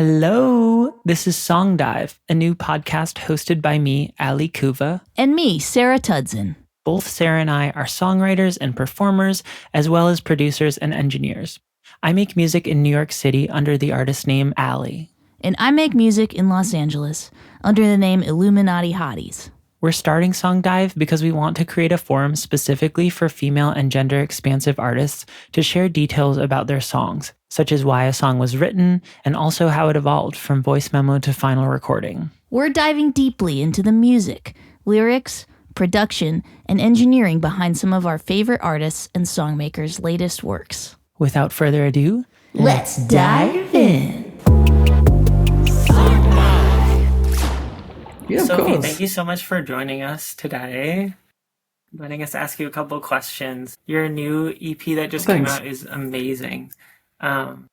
Hello, this is SongDive, a new podcast hosted by me, Ali Kuva. And me, Sarah Tudson. Both Sarah and I are songwriters and performers, as well as producers and engineers. I make music in New York City under the artist name Ali. And I make music in Los Angeles under the name Illuminati Hotties. We're starting SongDive because we want to create a forum specifically for female and gender expansive artists to share details about their songs, such as why a song was written and also how it evolved from voice memo to final recording. We're diving deeply into the music, lyrics, production, and engineering behind some of our favorite artists and songmakers' latest works. Without further ado, let's dive in. Yeah, Sophie, thank you so much for joining us today. Letting us ask you a couple of questions. Your new EP that just came out is amazing. Called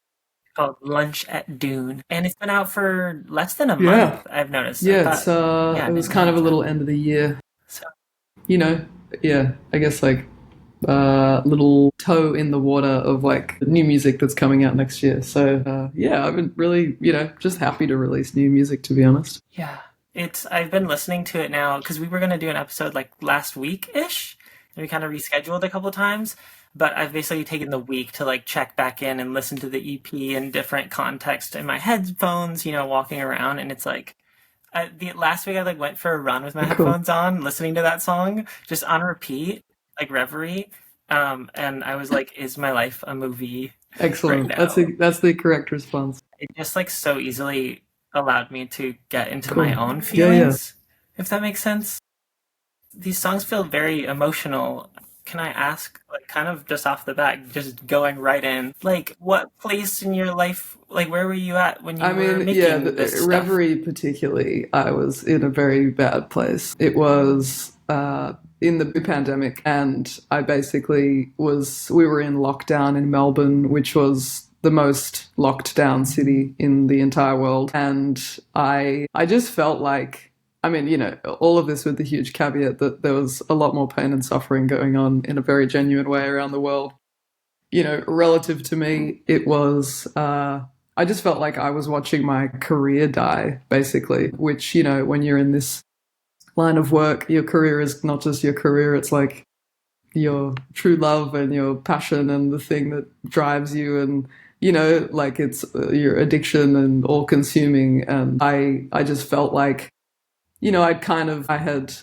Lunch at Dune. And it's been out for less than a month, I've noticed. Yeah, it was kind of a little end of the year. So, I guess little toe in the water of like new music that's coming out next year. So, I've been really, just happy to release new music, to be honest. Yeah. I've been listening to it now because we were going to do an episode like last week-ish, and we kind of rescheduled a couple times, but I've basically taken the week to like check back in and listen to the EP in different context in my headphones, walking around, and it's like, the last week I like went for a run with my headphones on, listening to that song, just on repeat, like Reverie, and I was like, is my life a movie? Excellent. Right now? That's the correct response. It just like so easily allowed me to get into my own feelings, if that makes sense. These songs feel very emotional. Can I ask, like, kind of just off the bat, just going right in, like, what place in your life, like, where were you at when you were making this stuff? Reverie particularly, I was in a very bad place. It was in the pandemic, and I basically we were in lockdown in Melbourne, which was the most locked down city in the entire world. And I just felt like, all of this with the huge caveat that there was a lot more pain and suffering going on in a very genuine way around the world. Relative to me, it was, I just felt like I was watching my career die, basically, which, when you're in this line of work, your career is not just your career, it's like your true love and your passion and the thing that drives you, and like it's your addiction and all consuming. And I just felt like, I had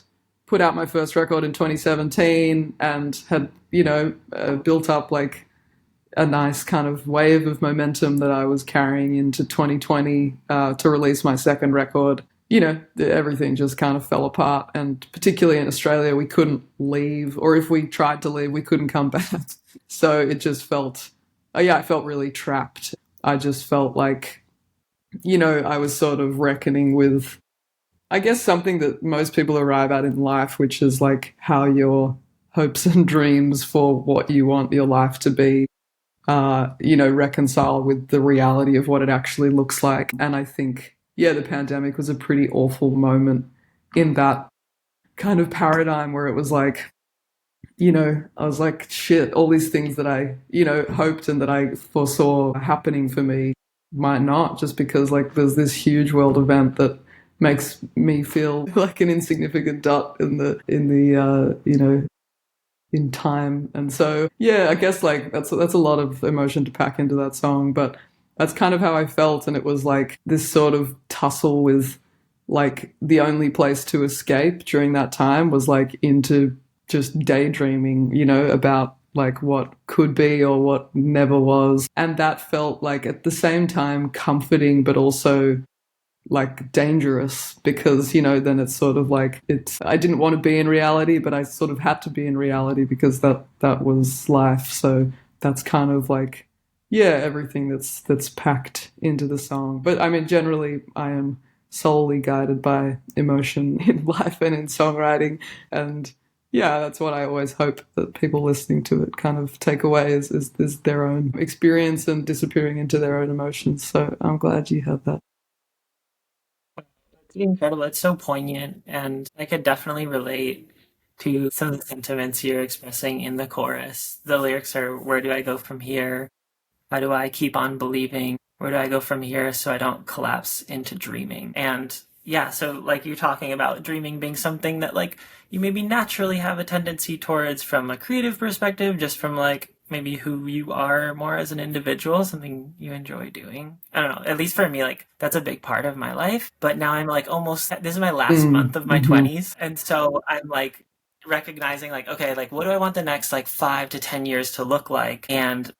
put out my first record in 2017 and had, built up like a nice kind of wave of momentum that I was carrying into 2020 to release my second record. Everything just kind of fell apart. And particularly in Australia, we couldn't leave, or if we tried to leave, we couldn't come back. So it just felt, I felt really trapped. I just felt like, I was sort of reckoning with, I guess, something that most people arrive at in life, which is like how your hopes and dreams for what you want your life to be, reconcile with the reality of what it actually looks like. And I think, the pandemic was a pretty awful moment in that kind of paradigm where it was like, I was like, shit, all these things that I, hoped and that I foresaw happening for me might not, just because like there's this huge world event that makes me feel like an insignificant dot in time. And so, I guess like that's a lot of emotion to pack into that song, but that's kind of how I felt. And it was like this sort of tussle with like the only place to escape during that time was like into just daydreaming, about like what could be or what never was. And that felt like at the same time comforting, but also like dangerous, because, then it's sort of like I didn't want to be in reality, but I sort of had to be in reality because that was life. So that's kind of like, everything that's packed into the song. But generally I am solely guided by emotion in life and in songwriting. And that's what I always hope that people listening to it kind of take away is their own experience and disappearing into their own emotions. So I'm glad you had that. It's incredible. It's so poignant, and I could definitely relate to some of the sentiments you're expressing in the chorus. The lyrics are, where do I go from here? How do I keep on believing? where do I go from here so I don't collapse into dreaming? And yeah, so like you're talking about dreaming being something that like you maybe naturally have a tendency towards from a creative perspective, just from like maybe who you are more as an individual, something you enjoy doing. I don't know, at least for me, like that's a big part of my life. But now I'm like almost, this is my last month of my Mm-hmm. 20s. And so I'm like recognizing like, okay, like what do I want the next like 5 to 10 years to look like? And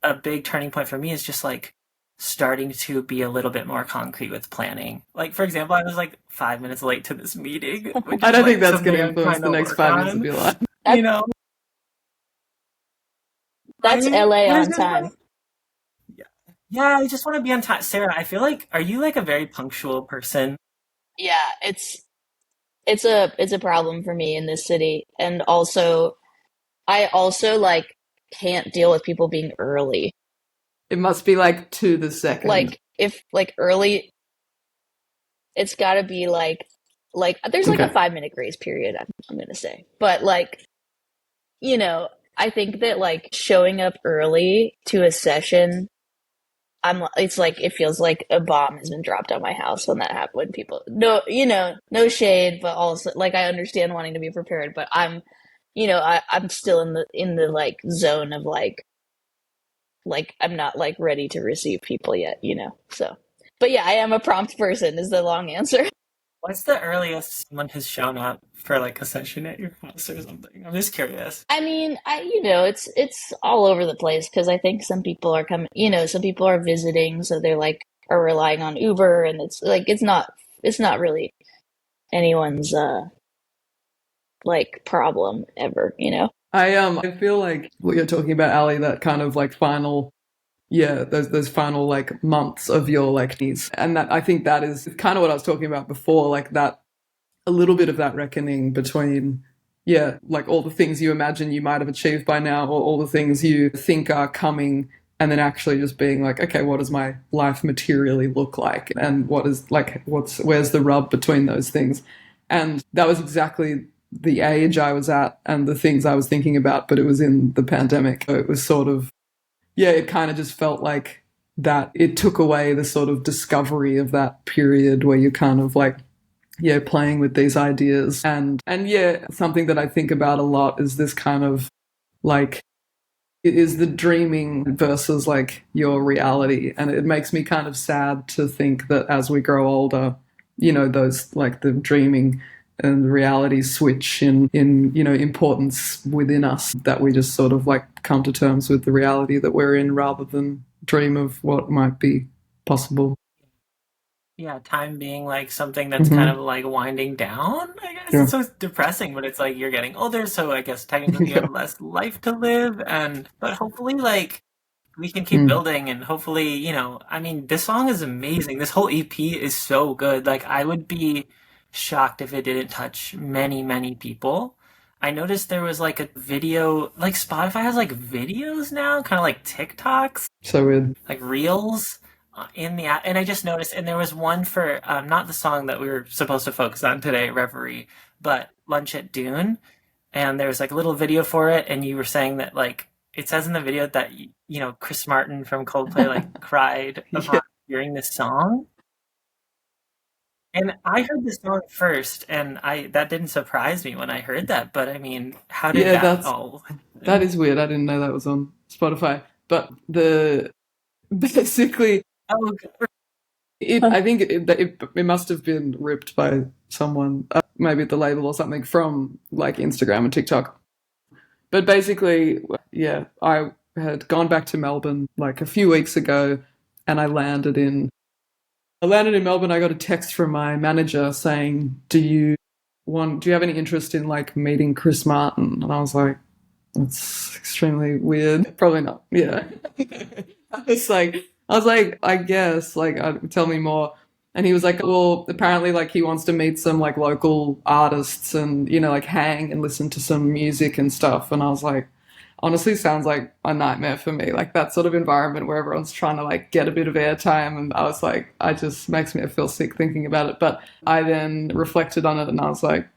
a big turning point for me is just like starting to be a little bit more concrete with planning. Like for example, I was like 5 minutes late to this meeting, which I is don't think like that's going something to I'm influence trying the to next work 5 minutes of on. your life. You know, That's right? LA But on it's just time. like, yeah, yeah. I just want to be on time. Sarah, I feel like, are you like a very punctual person? Yeah, it's a problem for me in this city. And also I also like can't deal with people being early. It must be like to the second. Like if like early, it's got to be like there's like a Okay. 5 minute grace period, I'm gonna say. But like, you know, I think that like showing up early to a session, it's like it feels like a bomb has been dropped on my house when that happens. When people, no, no shade, but also like I understand wanting to be prepared, but I'm still in the like zone of like I'm not like ready to receive people yet. So, but yeah, I am a prompt person is the long answer. What's the earliest someone has shown up for like a session at your house or something? I'm just curious. I mean, it's all over the place because I think some people are coming, some people are visiting, so they're like are relying on Uber, and it's like it's not really anyone's like problem ever. I feel like what you're talking about, Ali, that kind of like final, yeah, those final like months of your like knees. And that I think that is kind of what I was talking about before, like that a little bit of that reckoning between, yeah, like all the things you imagine you might have achieved by now, or all the things you think are coming, and then actually just being like, okay, what does my life materially look like? And what is like, where's the rub between those things? And that was exactly the age I was at and the things I was thinking about, but it was in the pandemic. So it was sort of, yeah, it kind of just felt like that it took away the sort of discovery of that period where you're kind of like, yeah, playing with these ideas. And yeah, something that I think about a lot is this kind of like, it is the dreaming versus like your reality. And it makes me kind of sad to think that as we grow older, those like the dreaming and the reality switch in importance within us, that we just sort of like come to terms with the reality that we're in rather than dream of what might be possible. Yeah, time being like something that's kind Mm-hmm. of like winding down, I guess. Yeah. It's so depressing, but it's like you're getting older, so I guess technically you Yeah. have less life to live, and but hopefully like we can keep Mm. building, and hopefully, I mean, this song is amazing. This whole EP is so good. Like I would be shocked if it didn't touch many, many people. I noticed there was like a video, like Spotify has like videos now, kind of like TikToks, So weird. like reels in the app. And I just noticed, and there was one for not the song that we were supposed to focus on today, Reverie, but Lunch at Dune. And there was like a little video for it, and you were saying that like it says in the video that Chris Martin from Coldplay like cried Yeah. upon hearing this song. And I heard this song first, and I that didn't surprise me when I heard that. But I mean, how did Yeah, that all that happen? is weird. I didn't know that was on Spotify. But the basically Oh, it I think it must have been ripped by someone, maybe at the label or something, from like Instagram and TikTok. But basically, yeah, I had gone back to Melbourne like a few weeks ago, and I landed in Melbourne. I got a text from my manager saying, Do you have any interest in like meeting Chris Martin?" And I was like, "That's extremely weird. Probably not." Yeah. I was like, I guess, like, tell me more. And he was like, well, apparently, like, he wants to meet some like local artists and like hang and listen to some music and stuff. And I was like, honestly, sounds like a nightmare for me. Like that sort of environment where everyone's trying to like get a bit of airtime. And I was like, I just makes me feel sick thinking about it. But I then reflected on it, and I was like,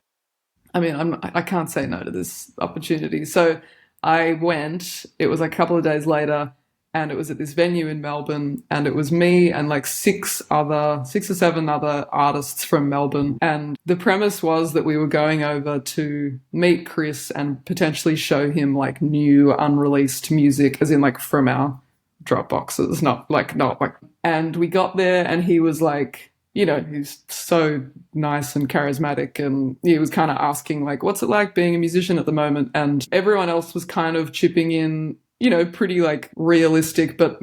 I mean, I can't say no to this opportunity. So I went. It was like a couple of days later, and it was at this venue in Melbourne, and it was me and like six or seven other artists from Melbourne. And the premise was that we were going over to meet Chris and potentially show him like new unreleased music, as in like from our Dropboxes, not like, and we got there and he was like, you know, he's so nice and charismatic, and he was kind of asking like, what's it like being a musician at the moment? And everyone else was kind of chipping in, you know, pretty like realistic but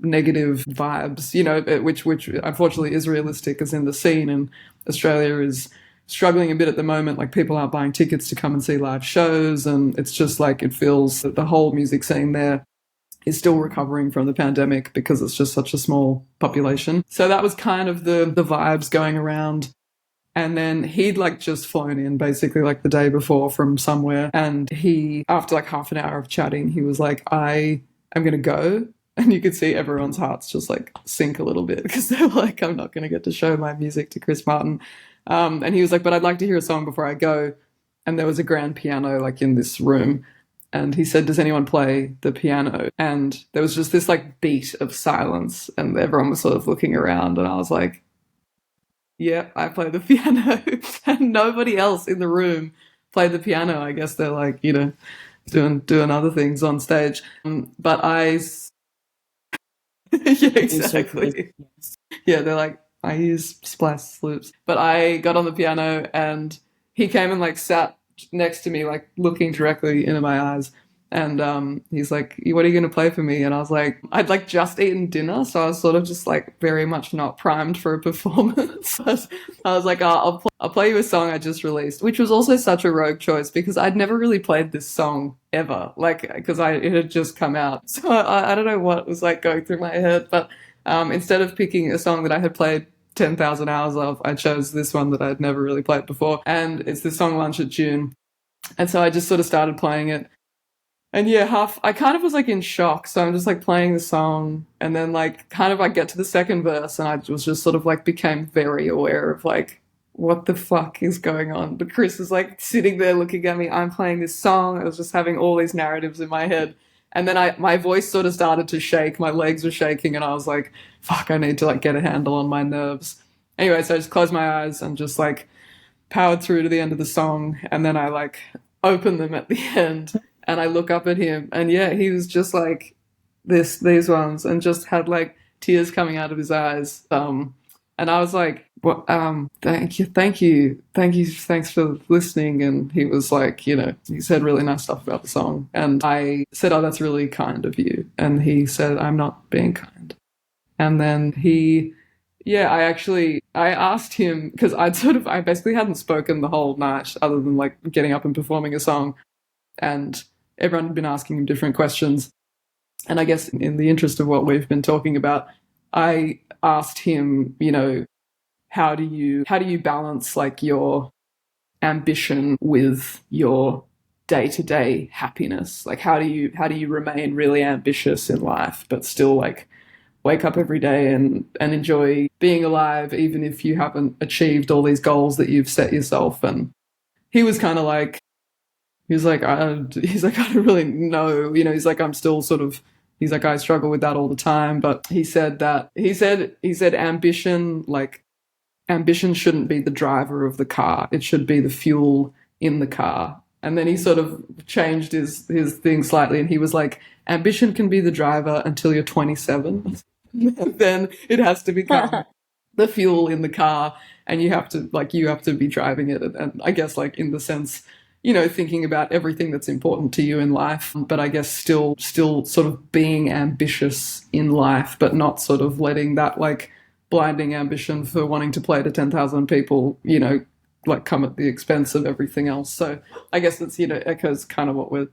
negative vibes, you know, which unfortunately is realistic, as in the scene in Australia is struggling a bit at the moment. Like people aren't buying tickets to come and see live shows, and it's just like it feels that the whole music scene there is still recovering from the pandemic because it's just such a small population. So that was kind of the vibes going around. And then he'd like just flown in basically like the day before from somewhere. And he, after like half an hour of chatting, he was like, I am going to go. And you could see everyone's hearts just like sink a little bit because they're like, I'm not going to get to show my music to Chris Martin. And he was like, but I'd like to hear a song before I go. And there was a grand piano like in this room. And he said, does anyone play the piano? And there was just this like beat of silence, and everyone was sort of looking around, and I was like, yeah, I play the piano. And nobody else in the room played the piano. I guess they're like, you know, doing other things on stage. But yeah, exactly. Yeah, they're like, I use splash loops. But I got on the piano and he came and like sat next to me, like looking directly into my eyes, and he's like, what are you going to play for me? And I was like, I'd like just eaten dinner, so I was sort of just like very much not primed for a performance. I was like, oh, I'll play you a song I just released, which was also such a rogue choice because I'd never really played this song ever, like because it had just come out. So I don't know what was like going through my head, but instead of picking a song that I had played 10,000 hours of, I chose this one that I'd never really played before, and it's the song Lunch at June. And so I just sort of started playing it, and yeah, I kind of was like in shock, so I'm just like playing the song, and then like kind of I get to the second verse and I was just sort of like became very aware of like, what the fuck is going on? But Chris is like sitting there looking at me, I'm playing this song, I was just having all these narratives in my head. And then my voice sort of started to shake, my legs were shaking, and I was like, fuck, I need to like get a handle on my nerves. Anyway, so I just closed my eyes and just like powered through to the end of the song, and then I like opened them at the end and I look up at him, and yeah, he was just like these ones, and just had like tears coming out of his eyes. And I was like, well, thank you, thanks for listening. And he was like, you know, he said really nice stuff about the song. And I said, oh, that's really kind of you. And he said, I'm not being kind. And then I asked him, because I basically hadn't spoken the whole night other than like getting up and performing a song. And everyone had been asking him different questions. And I guess in the interest of what we've been talking about, I asked him, you know, how do you balance like your ambition with your day-to-day happiness? Like how do you remain really ambitious in life but still like wake up every day and enjoy being alive even if you haven't achieved all these goals that you've set yourself? And he was kind of like, I don't really know, you know, he's like, I'm still sort of, he's like, I struggle with that all the time. But he said ambition shouldn't be the driver of the car. It should be the fuel in the car. And then he sort of changed his thing slightly, and he was like, ambition can be the driver until you're 27. Then it has to become the fuel in the car, and you have to be driving it. And I guess like in the sense, you know, thinking about everything that's important to you in life, but I guess still sort of being ambitious in life, but not sort of letting that like blinding ambition for wanting to play to 10,000 people, you know, like come at the expense of everything else. So I guess that's, you know, echoes kind of what we're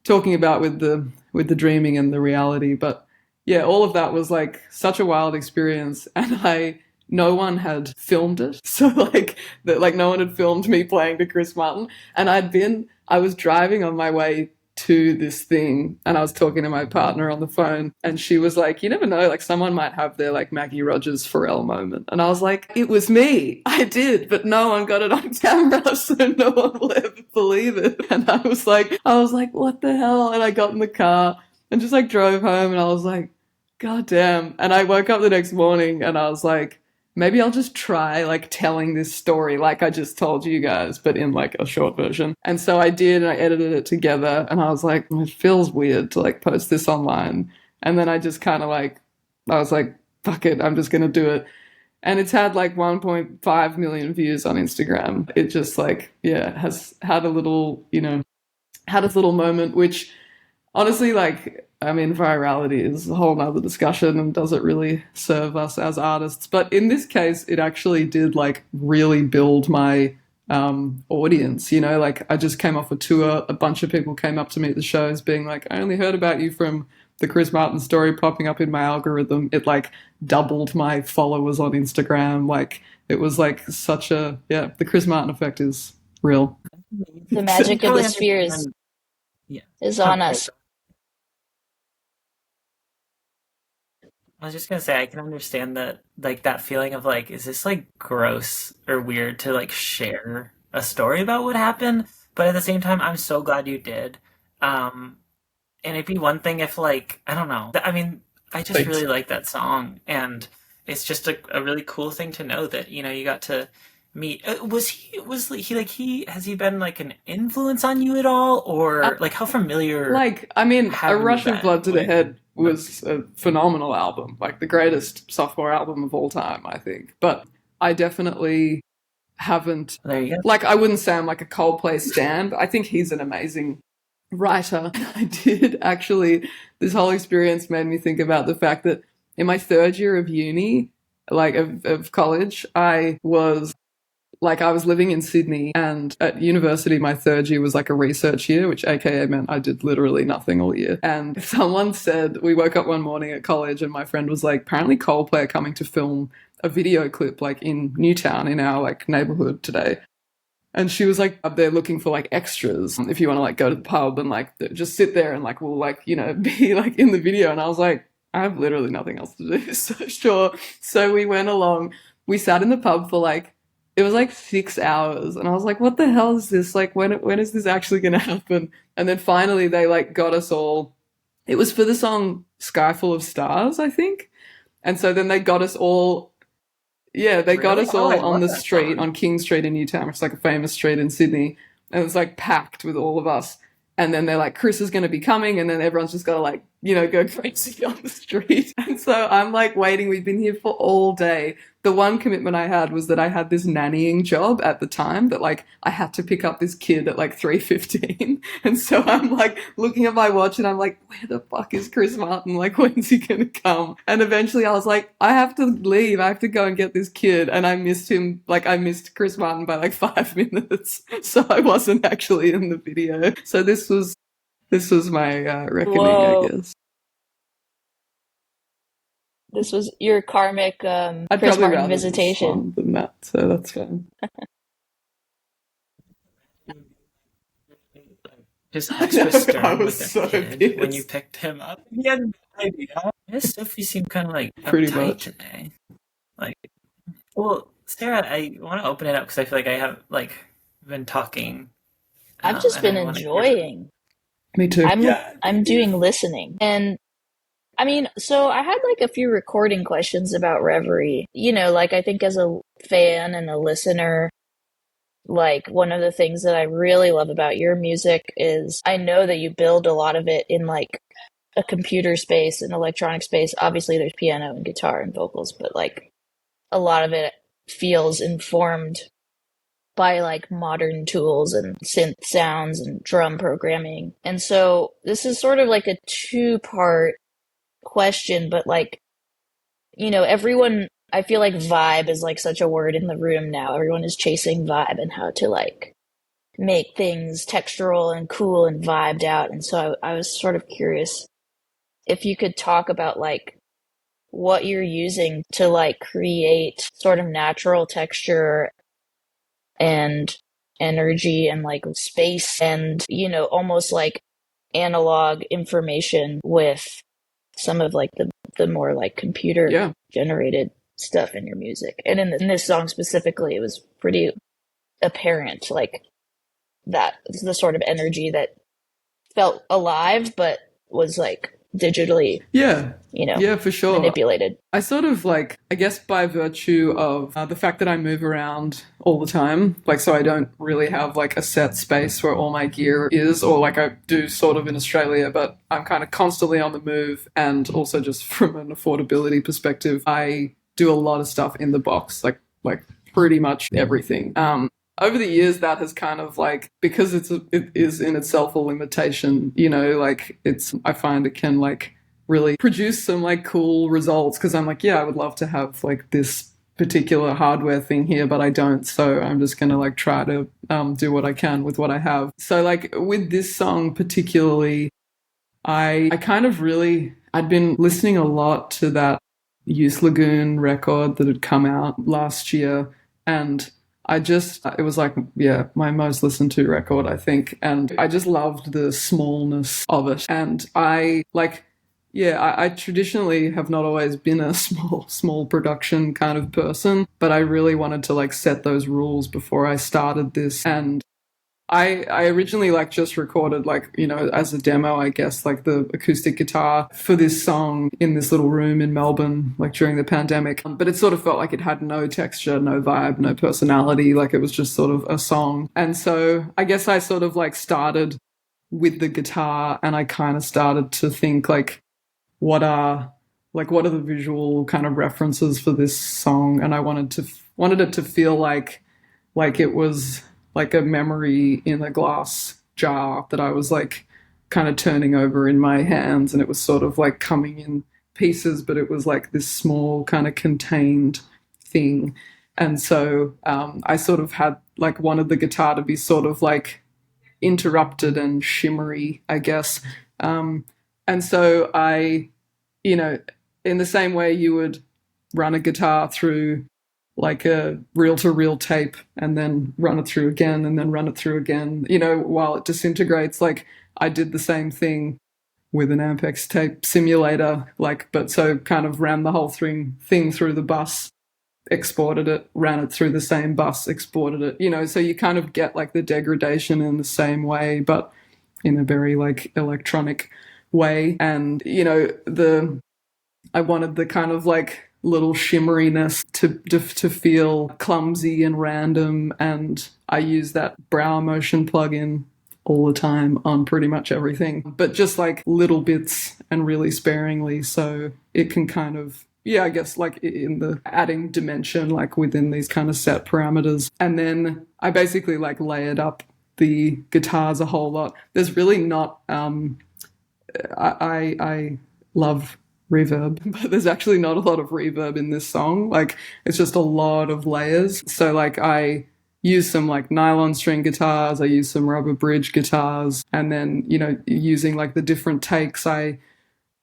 talking about with the dreaming and the reality. But yeah, all of that was like such a wild experience, and no one had filmed it. So like no one had filmed me playing to Chris Martin. And I was driving on my way to this thing, and I was talking to my partner on the phone, and she was like, you never know, like someone might have their like Maggie Rogers Pharrell moment. And I was like, it was me. I did, but no one got it on camera, so no one will ever believe it. And I was like, what the hell? And I got in the car and just like drove home, and I was like, God damn. And I woke up the next morning and I was like, maybe I'll just try like telling this story like I just told you guys, but in like a short version. And so I did, and I edited it together, and I was like, it feels weird to like post this online. And then I just kind of like, I was like, fuck it, I'm just gonna do it. And it's had like 1.5 million views on Instagram. It just like, yeah, has had a little, had its little moment, which honestly, like, I mean, virality is a whole nother discussion and doesn't really serve us as artists. But in this case, it actually did like really build my audience. Like I just came off a tour. A bunch of people came up to me at the shows being like, I only heard about you from the Chris Martin story popping up in my algorithm. It like doubled my followers on Instagram. Like it was like such a, yeah, the Chris Martin effect is real. The magic of Totally the sphere understand. Yeah. is on Okay. us. I was just gonna say I can understand that like that feeling of like, is this like gross or weird to like share a story about what happened? But at the same time, I'm so glad you did. Um, and it'd be one thing if like, I don't know. I mean, I just Thanks. really like that song, and it's just a really cool thing to know that you got to meet. Was he like he has he been like an influence on you at all, or like how familiar Like, I mean, A have you Rush of been Blood to the with Head those was people? a phenomenal album, like the greatest sophomore album of all time, I think. But I definitely haven't, There you go. like, I wouldn't say I'm like a Coldplay stan, but I think he's an amazing writer. I did actually, this whole experience made me think about the fact that in my third year of uni, like of college, I was living in Sydney, and at university, my third year was like a research year, which AKA meant I did literally nothing all year. And someone said, we woke up one morning at college, and my friend was like, apparently Coldplay are coming to film a video clip like in Newtown in our like neighborhood today. And she was like, they're looking for like extras if you want to like go to the pub and like just sit there and like we'll like, be like in the video. And I was like, I have literally nothing else to do. So sure. So we went along. We sat in the pub for like, it was like 6 hours. And I was like, what the hell is this? Like, when is this actually going to happen? And then finally they like got us all. It was for the song Sky Full of Stars, I think. And so then they got us all, yeah, they got Really? us Oh, I all on love the that street, song. on King Street in Newtown, which is like a famous street in Sydney. And it was like packed with all of us. And then they're like, Chris is going to be coming. And then everyone's just got to like, go crazy on the street. And so I'm like waiting. We've been here for all day. The one commitment I had was that I had this nannying job at the time that like I had to pick up this kid at like 3:15. And so I'm like looking at my watch and I'm like, where the fuck is Chris Martin? Like, when's he gonna come? And eventually I was like, I have to leave. I have to go and get this kid. And I missed him. Like I missed Chris Martin by like 5 minutes. So I wasn't actually in the video. So this was my reckoning, I Whoa. guess. This was your karmic I'd Chris probably Martin rather visitation. respond than that, so that's fine. Just I extra know, I stern was with a so kid when you pissed. picked him up. He had no idea. Miss Sophie seemed kind of like Pretty uptight much. today. Like, well, Sarah, I want to open it up because I feel like I have like been talking, I've just and been I want to hear. enjoying. Me too. Yeah, I'm thank you. doing listening. And I mean, so I had like a few recording questions about Reverie. Like I think as a fan and a listener, like one of the things that I really love about your music is I know that you build a lot of it in like a computer space and electronic space. Obviously there's piano and guitar and vocals, but like a lot of it feels informed by like modern tools and synth sounds and drum programming. And so this is sort of like a two-part question, but like, everyone, I feel like vibe is like such a word in the room now. Everyone is chasing vibe and how to like make things textural and cool and vibed out. And so I was sort of curious if you could talk about like what you're using to like create sort of natural texture and energy and like space and, almost like analog information with some of like the more like computer Yeah. generated stuff in your music. And in this song specifically, it was pretty apparent, like that the sort of energy that felt alive, but was like digitally, Yeah. you know, Yeah, for sure. manipulated. I sort of like, I guess by virtue of the fact that I move around all the time, like, so I don't really have like a set space where all my gear is, or like I do sort of in Australia, but I'm kind of constantly on the move. And also just from an affordability perspective, I do a lot of stuff in the box, like pretty much everything. Over the years, that has kind of like, because it is in itself a limitation, you know, like I find it can like really produce some like cool results, because I'm like, yeah, I would love to have like this particular hardware thing here, but I don't. So I'm just going to like try to do what I can with what I have. So like with this song particularly, I kind of really, I'd been listening a lot to that Youth Lagoon record that had come out last year. And it was like, yeah, my most listened to record, I think. And I just loved the smallness of it. And I traditionally have not always been a small production kind of person, but I really wanted to like set those rules before I started this. And I originally like just recorded like, you know, as a demo, I guess, like the acoustic guitar for this song in this little room in Melbourne, like during the pandemic. But it sort of felt like it had no texture, no vibe, no personality. Like it was just sort of a song. And so I guess I sort of like started with the guitar, and I kind of started to think like, what are the visual kind of references for this song? And I wanted it to feel like it was like a memory in a glass jar that I was like kind of turning over in my hands, and it was sort of like coming in pieces, but it was like this small kind of contained thing. And so I sort of had like wanted the guitar to be sort of like interrupted and shimmery, I guess. And so I, you know, in the same way you would run a guitar through like a reel-to-reel tape and then run it through again and then run it through again, you know, while it disintegrates, like I did the same thing with an Ampex tape simulator, like, but so kind of ran the whole thing through the bus, exported it, ran it through the same bus, exported it, you know, so you kind of get like the degradation in the same way, but in a very like electronic way. And, you know, I wanted the kind of like little shimmeriness to feel clumsy and random, and I use that brow motion plugin all the time on pretty much everything, but just like little bits and really sparingly, so it can kind of, yeah, I guess like in the adding dimension like within these kind of set parameters. And then I basically like layered up the guitars a whole lot. There's really not I love reverb, but there's actually not a lot of reverb in this song. Like it's just a lot of layers. So like I use some like nylon string guitars, I use some rubber bridge guitars, and then, you know, using like the different takes, I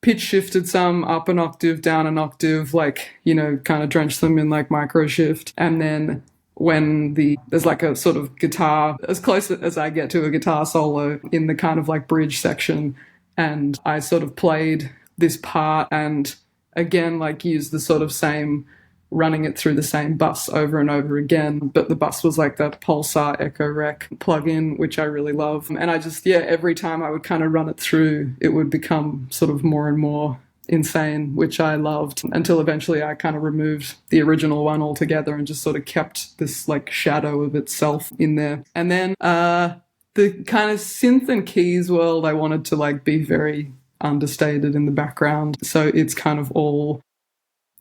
pitch shifted some up an octave, down an octave, like, you know, kind of drenched them in like micro shift. And then when there's like a sort of guitar, as close as I get to a guitar solo in the kind of like bridge section, and I sort of played this part and again like used the sort of same, running it through the same bus over and over again, but the bus was like that Pulsar Echo Rec plugin, which I really love. And I just, yeah, every time I would kind of run it through, it would become sort of more and more insane, which I loved, until eventually I kind of removed the original one altogether and just sort of kept this like shadow of itself in there. And then the kind of synth and keys world, I wanted to like be very understated in the background. So it's kind of all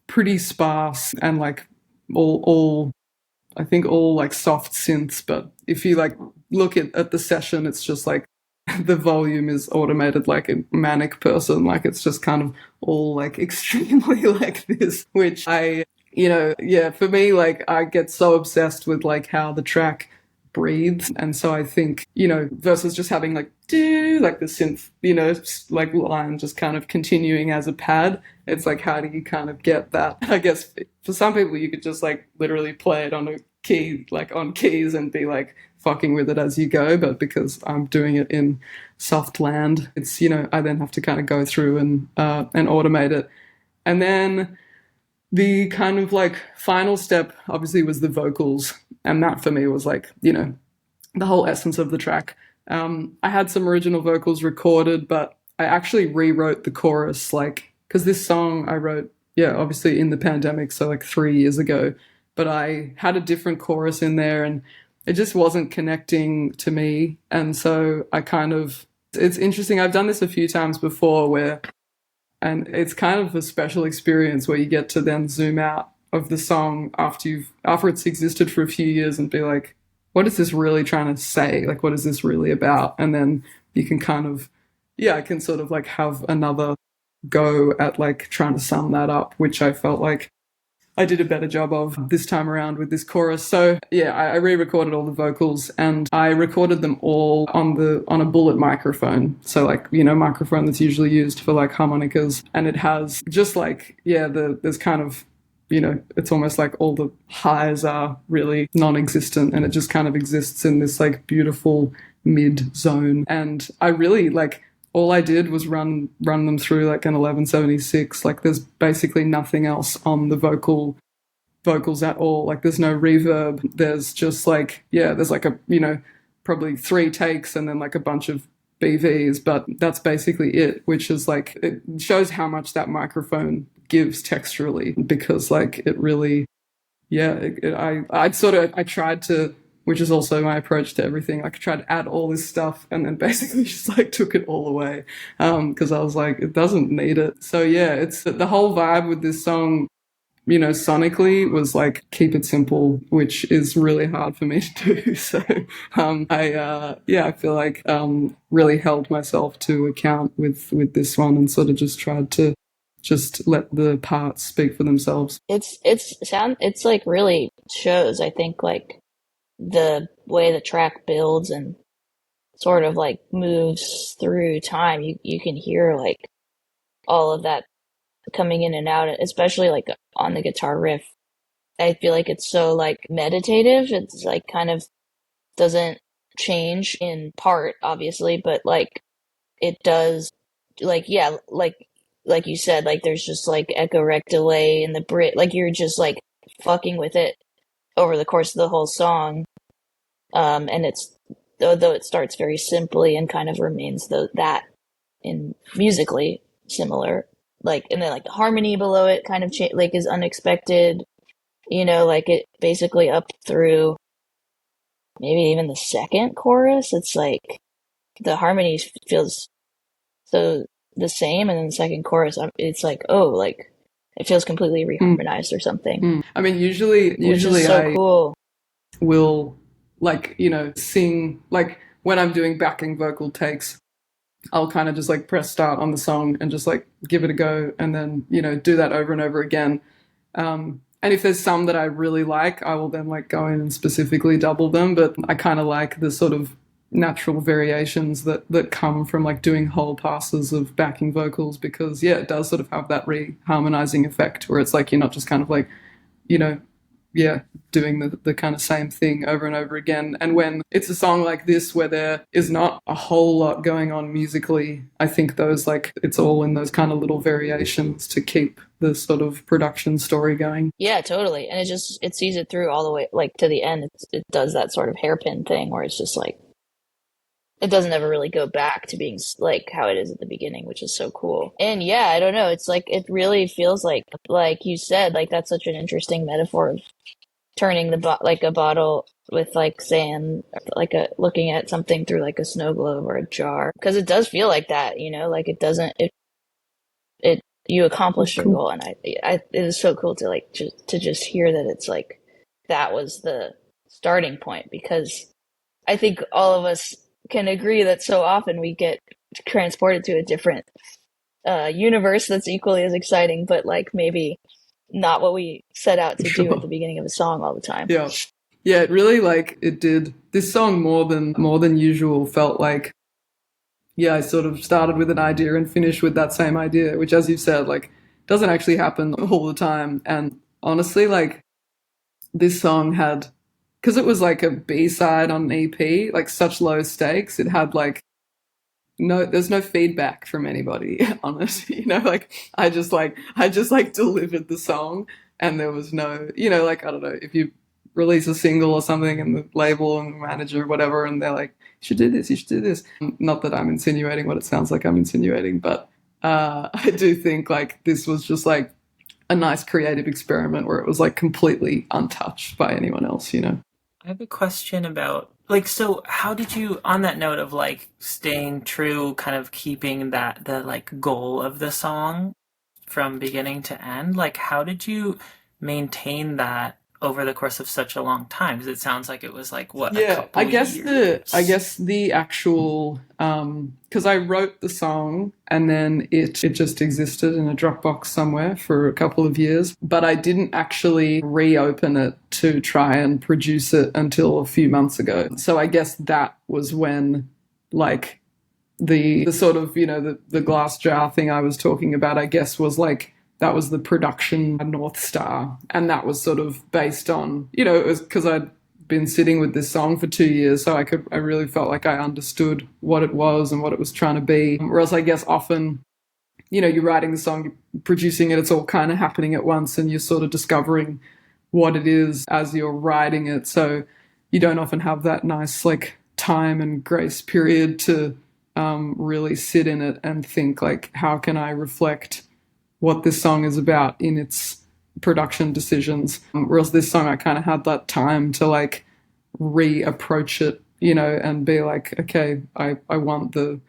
pretty sparse and like all I think all like soft synths. But if you like look at the session, it's just like the volume is automated like a manic person. Like it's just kind of all like extremely like this, which I, you know, yeah, for me, like I get so obsessed with like how the track breathes. And so I think, you know, versus just having like do like the synth, you know, like line just kind of continuing as a pad, it's like, how do you kind of get that? I guess for some people you could just like literally play it on a key, like on keys, and be like fucking with it as you go. But because I'm doing it in soft land, it's, you know, I then have to kind of go through and automate it. And then the kind of like final step obviously was the vocals. And that for me was like, you know, the whole essence of the track. I had some original vocals recorded, but I actually rewrote the chorus, like, because this song I wrote, yeah, obviously in the pandemic, so like 3 years ago, but I had a different chorus in there and it just wasn't connecting to me. And so I kind of, it's interesting. I've done this a few times before where, and it's kind of a special experience where you get to then zoom out of the song after it's existed for a few years and be like, what is this really trying to say? Like, what is this really about? And then you can kind of, yeah, I can sort of like have another go at like trying to sum that up, which I felt like I did a better job of this time around with this chorus. So yeah, I re-recorded all the vocals and I recorded them all on a bullet microphone. So like, microphone that's usually used for like harmonicas. And it has just like, yeah, there's kind of, it's almost like all the highs are really non-existent and it just kind of exists in this like beautiful mid zone. And I really like, all I did was run them through like an 1176. Like there's basically nothing else on the vocals at all. Like there's no reverb. There's just like, yeah, there's like a, probably 3 takes and then like a bunch of BVs, but that's basically it, which is like, it shows how much that microphone gives texturally because like it really, yeah, I tried to, which is also my approach to everything. Like I tried to add all this stuff and then basically just like took it all away because I was like, it doesn't need it. So yeah, it's the whole vibe with this song, sonically was like keep it simple, which is really hard for me to do. So I feel like really held myself to account with this one and sort of just tried to just let the parts speak for themselves. It's like really shows, I think, like the way the track builds and sort of like moves through time. You can hear like all of that coming in and out, especially like on the guitar riff. I feel like it's so like meditative. It's like kind of doesn't change in part, obviously, but like it does, like, yeah, like you said, like there's just like echo rec delay in the Brit, like you're just like fucking with it over the course of the whole song. And it's, though it starts very simply and kind of remains that in musically similar, like, and then like the harmony below it kind of like is unexpected, like it basically up through maybe even the second chorus. It's like the harmony feels so the same, and then the second chorus, it's like, oh, like it feels completely reharmonized or something. I mean, usually which is so cool. Will like sing, like when I'm doing backing vocal takes, I'll kind of just like press start on the song and just like give it a go and then do that over and over again. And if there's some that I really like, I will then like go in and specifically double them. But I kind of like the sort of natural variations that come from like doing whole passes of backing vocals because yeah, it does sort of have that reharmonizing effect where it's like you're not just kind of like yeah, doing the kind of same thing over and over again. And when it's a song like this where there is not a whole lot going on musically, I think those like it's all in those kind of little variations to keep the sort of production story going. Yeah, totally. And it sees it through all the way like to the end. It does that sort of hairpin thing where it's just like it doesn't ever really go back to being like how it is at the beginning, which is so cool. And yeah, I don't know. It's like, it really feels like you said, like that's such an interesting metaphor of turning like a bottle with like sand, like looking at something through like a snow globe or a jar. Cause it does feel like that, like it doesn't, you accomplished your goal. And it was so cool to like, to just hear that it's like, that was the starting point, because I think all of us can agree that so often we get transported to a different universe that's equally as exciting, but like maybe not what we set out to do at the beginning of a song all the time. Yeah. It really like it did this song more than usual felt like, yeah, I sort of started with an idea and finished with that same idea, which as you said, like doesn't actually happen all the time. And honestly, like this song had, because it was like a B-side on an EP, like such low stakes, it had like there's no feedback from anybody on it. Like I just delivered the song and there was no, like, I don't know, if you release a single or something and the label and the manager or whatever, and they're like, should do this, you should do this. Not that I'm insinuating what it sounds like I'm insinuating, but I do think like this was just like a nice creative experiment where it was like completely untouched by anyone else, you know? I have a question about like, so how did you, on that note of like staying true, kind of keeping that the like goal of the song from beginning to end, like how did you maintain that over the course of such a long time? Because it sounds like it was like what, a Yeah, I couple guess years. the actual because I wrote the song and then it just existed in a Dropbox somewhere for a couple of years, but I didn't actually reopen it to try and produce it until a few months ago. So I guess that was when like the sort of, you know, the glass jar thing I was talking about, I guess was like that was the production North Star. And that was sort of based on, you know, it was because I'd been sitting with this song for 2 years, so I really felt like I understood what it was and what it was trying to be. Whereas I guess often, you know, you're writing the song, you're producing it, it's all kind of happening at once and you're sort of discovering what it is as you're writing it. So you don't often have that nice like time and grace period to really sit in it and think like, how can I reflect what this song is about in its production decisions. Whereas this song, I kind of had that time to like reapproach it, you know, and be like, okay, I want the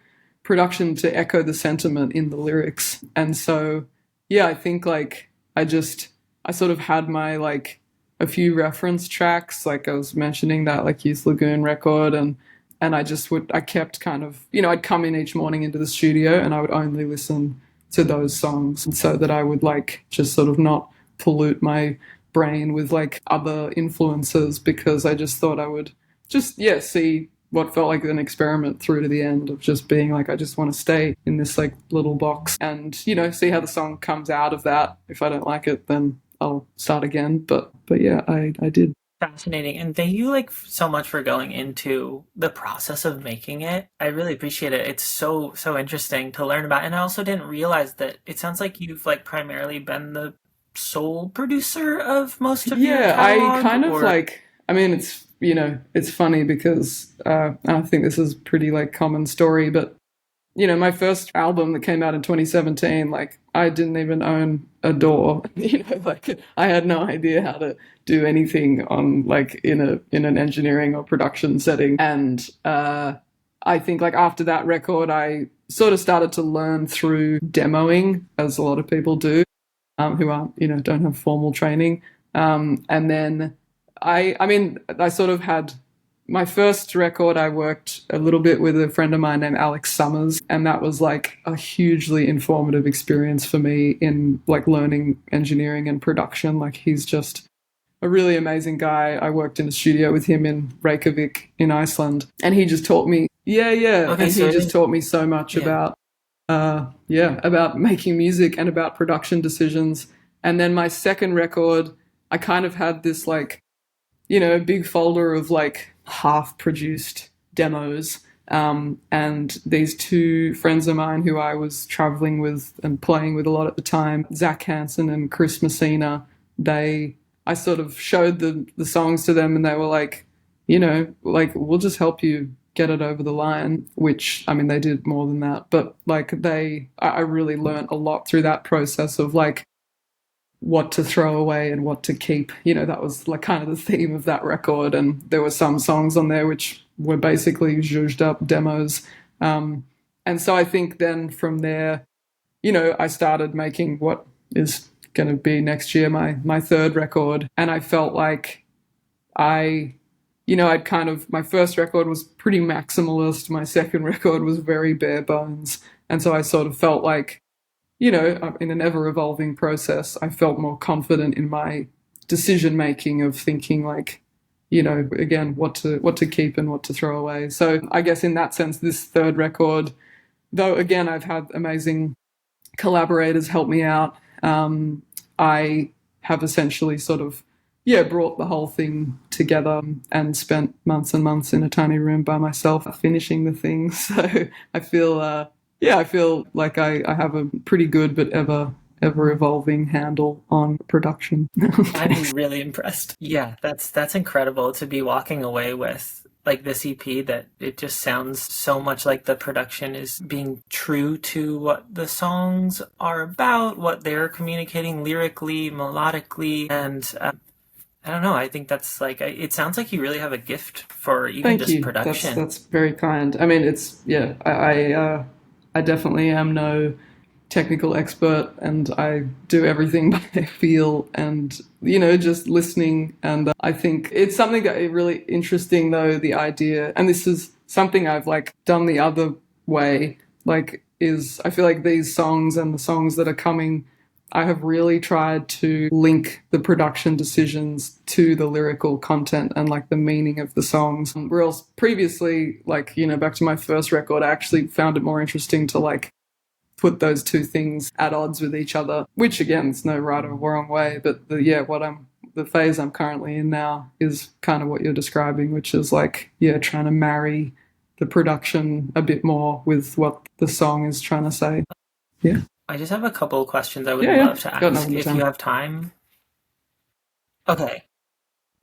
production to echo the sentiment in the lyrics. And so, yeah, I think like I sort of had my like a few reference tracks, like I was mentioning that like Youth Lagoon record and I kept kind of, you know, I'd come in each morning into the studio and I would only listen to those songs so that I would like just sort of not pollute my brain with like other influences, because I just thought I would just, yeah, see what felt like an experiment through to the end of just being like, I just want to stay in this like little box and, you know, see how the song comes out of that. If I don't like it, then I'll start again. But yeah, I did. Fascinating. And thank you like so much for going into the process of making it. I really appreciate it. It's so interesting to learn about. And I also didn't realize that it sounds like you've like primarily been the sole producer of most of your Yeah, I catalog, kind of or like, I mean, it's, you know, it's funny because I think this is pretty like common story, but you know, my first album that came out in 2017, like I didn't even own a DAW. You know, like I had no idea how to do anything on like in an engineering or production setting. And I think like after that record, I sort of started to learn through demoing, as a lot of people do, who aren't, you know, don't have formal training. And then I mean, I sort of had my first record. I worked a little bit with a friend of mine named Alex Summers, and that was like a hugely informative experience for me in like learning engineering and production. Like he's just a really amazing guy. I worked in a studio with him in Reykjavik in Iceland, and he just taught me, yeah, okay, and so he it just is, taught me so much yeah. about about making music and about production decisions. And then my second record, I kind of had this like, you know, big folder of like half produced demos. And these two friends of mine who I was traveling with and playing with a lot at the time, Zach Hansen and Chris Messina, I sort of showed the songs to them and they were like, you know, like, we'll just help you get it over the line, which, I mean, they did more than that. But like I really learned a lot through that process of like, what to throw away and what to keep. You know, that was like kind of the theme of that record. And there were some songs on there which were basically zhuzhed up demos. And so I think then from there, you know, I started making what is going to be next year my third record. And I felt like I'd kind of, my first record was pretty maximalist. My second record was very bare bones. And so I sort of felt like, you know, in an ever evolving process, I felt more confident in my decision making of thinking like, you know, again, what to keep and what to throw away. So I guess in that sense, this third record, though, again, I've had amazing collaborators help me out. I have essentially sort of, yeah, brought the whole thing together and spent months and months in a tiny room by myself finishing the thing. So I feel, I feel like I have a pretty good but ever evolving handle on production. I'm really impressed. Yeah, that's incredible to be walking away with like this EP that it just sounds so much like the production is being true to what the songs are about, what they're communicating lyrically, melodically, and I don't know. I think that's like it sounds like you really have a gift for even Thank just you. production. That's very kind. I mean, it's yeah. I definitely am no technical expert, and I do everything by feel and just listening. And I think it's something that is really interesting, though, the idea. And this is something I've like done the other way. Like, is I feel like these songs and the songs that are coming, I have really tried to link the production decisions to the lyrical content and like the meaning of the songs. Whereas previously, like, back to my first record, I actually found it more interesting to like put those two things at odds with each other, which again, it's no right or wrong way. But the phase I'm currently in now is kind of what you're describing, which is like, trying to marry the production a bit more with what the song is trying to say. Yeah. I just have a couple of questions I would Yeah, love to got ask nothing but if time. you have time. Okay.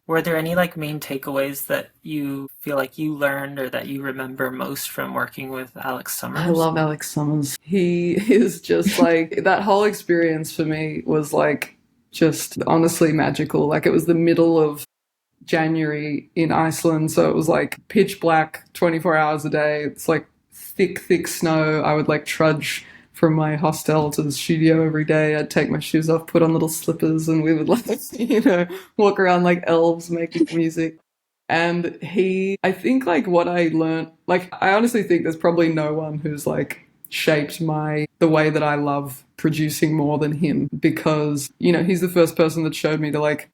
Were there any like main takeaways that you feel like you learned or that you remember most from working with Alex Summers? I love Alex Summers. He is just like, that whole experience for me was like just honestly magical. Like, it was the middle of January in Iceland, so it was like pitch black 24 hours a day. It's like thick snow. I would like trudge from my hostel to the studio every day. I'd take my shoes off, put on little slippers, and we would like walk around like elves making music. And I think like what I learned, like I honestly think there's probably no one who's like shaped the way that I love producing more than him, because he's the first person that showed me to like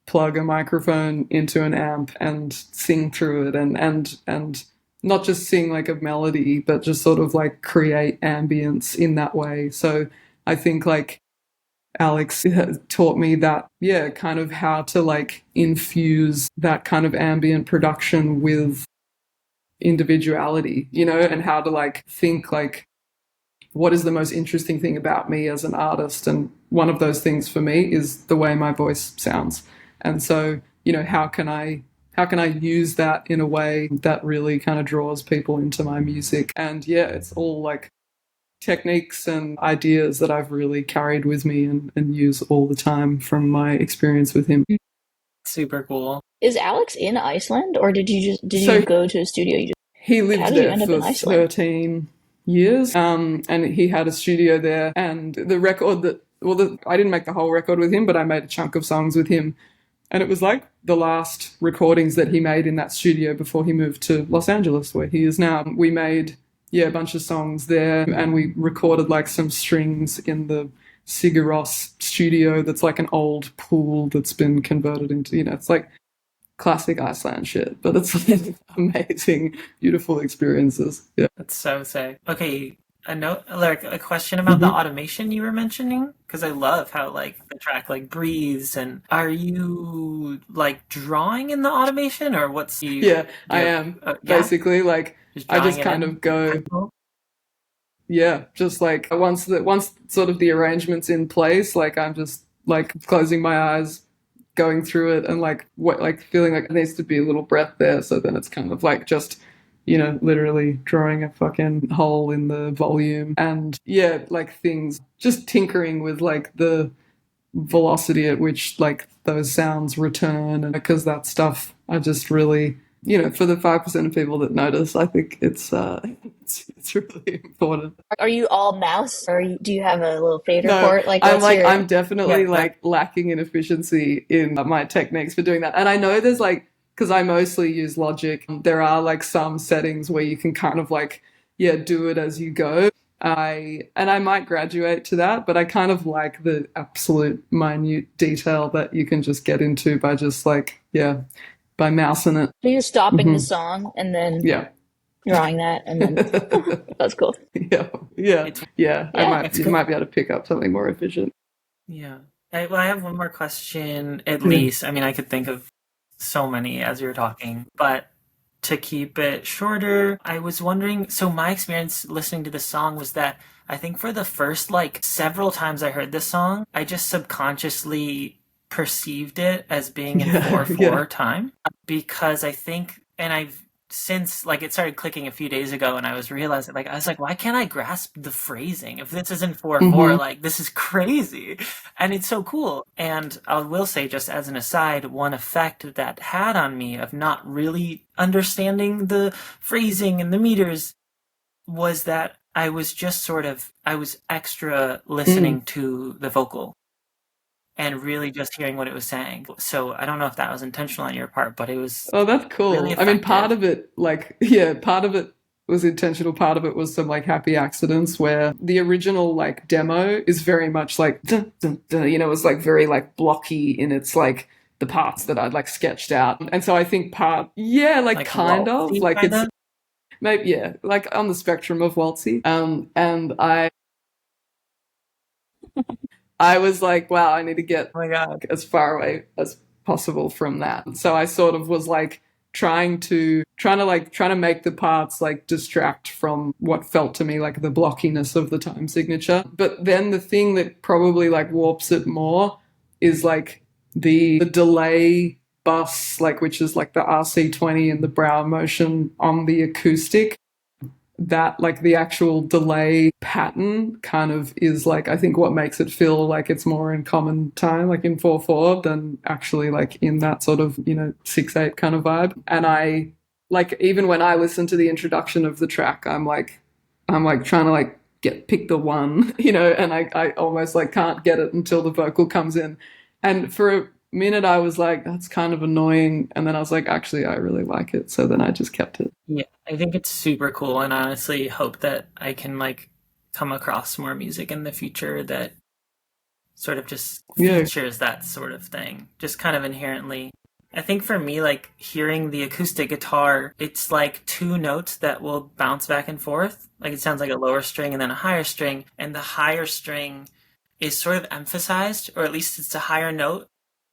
plug a microphone into an amp and sing through it, and not just sing like a melody, but just sort of like create ambience in that way. So I think like Alex taught me that, kind of how to like infuse that kind of ambient production with individuality, and how to like think like, what is the most interesting thing about me as an artist? And one of those things for me is the way my voice sounds. And so, how can I use that in a way that really kind of draws people into my music? And it's all like techniques and ideas that I've really carried with me and use all the time from my experience with him. Super cool. Is Alex in Iceland, or did you go to a studio? He lived How did you there end up for in Iceland? 13 years, and he had a studio there. And the record I didn't make the whole record with him, but I made a chunk of songs with him. And it was like the last recordings that he made in that studio before he moved to Los Angeles, where he is now. We made, a bunch of songs there, and we recorded like some strings in the Sigur Rós studio that's like an old pool that's been converted into, it's like classic Iceland shit, but it's like amazing, beautiful experiences. Yeah. That's so sick. Okay, a question about the automation you were mentioning, because I love how like the track like breathes. And are you like drawing in the automation, or what's you? Yeah, I am basically like I just kind of go. Just like once sort of the arrangement's in place, like I'm just like closing my eyes, going through it, and like feeling like there needs to be a little breath there. So then it's kind of like just literally drawing a fucking hole in the volume, and like things, just tinkering with like the velocity at which like those sounds return, and because that stuff I just really, for the 5% of people that notice, I think it's really important. Are you all mouse, or do you have a little fader port? Like, I'm definitely like lacking in efficiency in my techniques for doing that. And I know there's like, because I mostly use Logic, there are like some settings where you can kind of like do it as you go. I might graduate to that, but I kind of like the absolute minute detail that you can just get into by just like by mousing it. So you're stopping the song and then drawing that, and then that's cool. You might be able to pick up something more efficient. Yeah. I have one more question, at least. I mean, I could think of so many as you're talking, but to keep it shorter, I was wondering, so my experience listening to this song was that I think for the first like several times I heard this song, I just subconsciously perceived it as being in 4/4 time, because I think and I've since like it started clicking a few days ago, and I was realizing like I was like, why can't I grasp the phrasing? If this isn't 4/4, like this is crazy, and it's so cool. And I will say, just as an aside, one effect that had on me of not really understanding the phrasing and the meters was that I was just sort of I was extra listening to the vocal and really just hearing what it was saying. So I don't know if that was intentional on your part, but it was Oh, that's cool. really I mean, part effective. of it, like, yeah, part of it was intentional. Part of it was some like happy accidents where the original like demo is very much like, dun, dun, dun, you know, it was like very like blocky in its like the parts that I'd like sketched out. And so I think yeah, like Like kind of waltzy, like kind it's of. maybe, yeah, like on the spectrum of waltzy. And I was like, wow, I need to get Oh my god. as far away as possible from that. So I sort of was like trying to make the parts like distract from what felt to me like the blockiness of the time signature. But then the thing that probably like warps it more is like the delay bus, like which is like the RC20 and the brow motion on the acoustic, that like the actual delay pattern kind of is like I think what makes it feel like it's more in common time, like in 4/4, than actually like in that sort of, you know, 6/8 kind of vibe. And I like even when I listen to the introduction of the track, I'm like trying to like pick the one, you know, and I almost like can't get it until the vocal comes in. And for a minute I was like, that's kind of annoying. And then I was like, actually I really like it. So then I just kept it. Yeah, I think it's super cool, and honestly hope that I can like come across more music in the future that sort of just Yeah. features that sort of thing, just kind of inherently. I think for me, like hearing the acoustic guitar, it's like two notes that will bounce back and forth. Like it sounds like a lower string and then a higher string, and the higher string is sort of emphasized, or at least it's a higher note.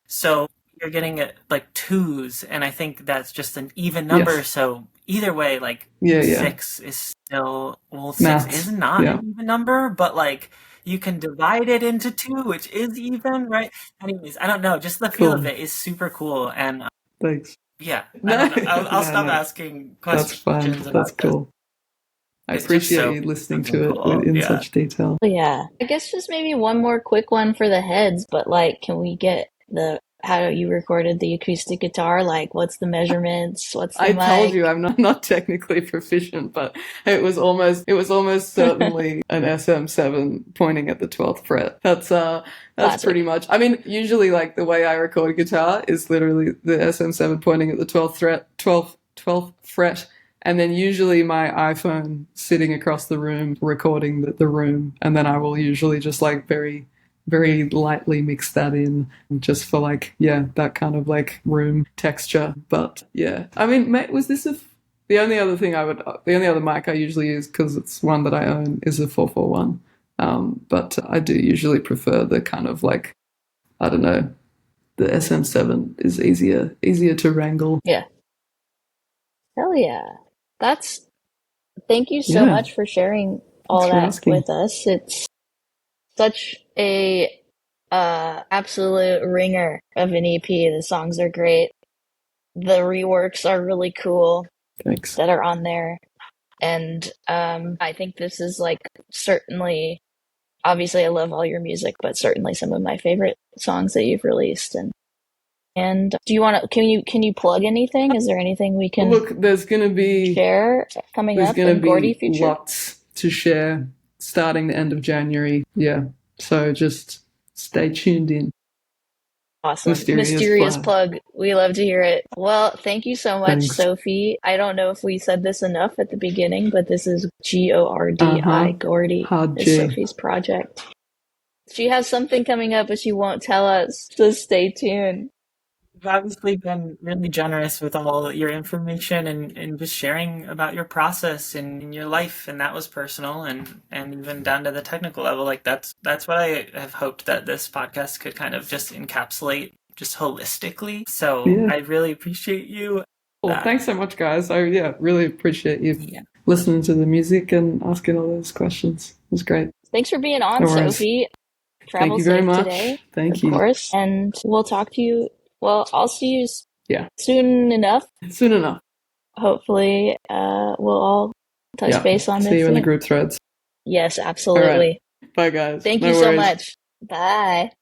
So you're getting it like twos, and I think that's just an even number. Yes. So either way, like Yeah. six is still, well, six is Maths. not Yeah. an even number, but like you can divide it into two, which is even, right? Anyways, I don't know. Just the feel of Cool. it is super cool, and Thanks. yeah, I No, don't know. I'll no, stop no. asking That's fine. questions That's about this. cool. I It's just appreciate so you listening fucking to it cool. in Yeah. such detail. Yeah. I guess just maybe one more quick one for the heads, but like, can we get how you recorded the acoustic guitar? Like, what's the measurements? What's the I told mic? you I'm not technically proficient, but it was almost certainly an SM7 pointing at the 12th fret. That's Classic. pretty much. I mean, usually like the way I record guitar is literally the SM7 pointing at the 12th fret, and then usually my iPhone sitting across the room recording the room, and then I will usually just like very very lightly mix that in just for like, yeah, that kind of like room texture. But yeah, I mean, mate, was this the only other thing the only other mic I usually use, because it's one that I own, is a 441. But I do usually prefer the kind of like, I don't know, the SM7 is easier to wrangle. Yeah. Hell yeah. Thank you so Yeah, much for sharing all thanks for that asking. with us. It's such a absolute ringer of an EP. The songs are great. The reworks are really cool Thanks. that are on there. And I think this is like certainly, obviously I love all your music, but certainly some of my favorite songs that you've released. And do you want to, can you plug anything? Is there anything we can Look, there's gonna be share coming up in Gordi future? lots to share starting the end of January. Yeah, so just stay tuned in. Awesome. Mysterious plug. We love to hear it. Well, thank you so much, Thanks. Sophie. I don't know if we said this enough at the beginning, but this is Gordi. Gordi Hard is G. Sophie's project. She has something coming up, but she won't tell us. So stay tuned. You've obviously been really generous with all your information and just sharing about your process and your life, and that was personal and even down to the technical level. Like that's what I have hoped that this podcast could kind of just encapsulate just holistically. So Yeah. I really appreciate you. Well, thanks so much, guys. I really appreciate you Yeah. listening to the music and asking all those questions. It was great. Thanks for being on, No worries. Sophie. Travel Thank you very safe much. today, Thank of you. course. And we'll talk to you. Well, I'll see you Yeah. soon enough. Soon enough. hopefully we'll all touch Yeah. base on See this you in the soon. group threads. Yes, All right. absolutely. Bye, guys. Thank No you so worries. much. Bye.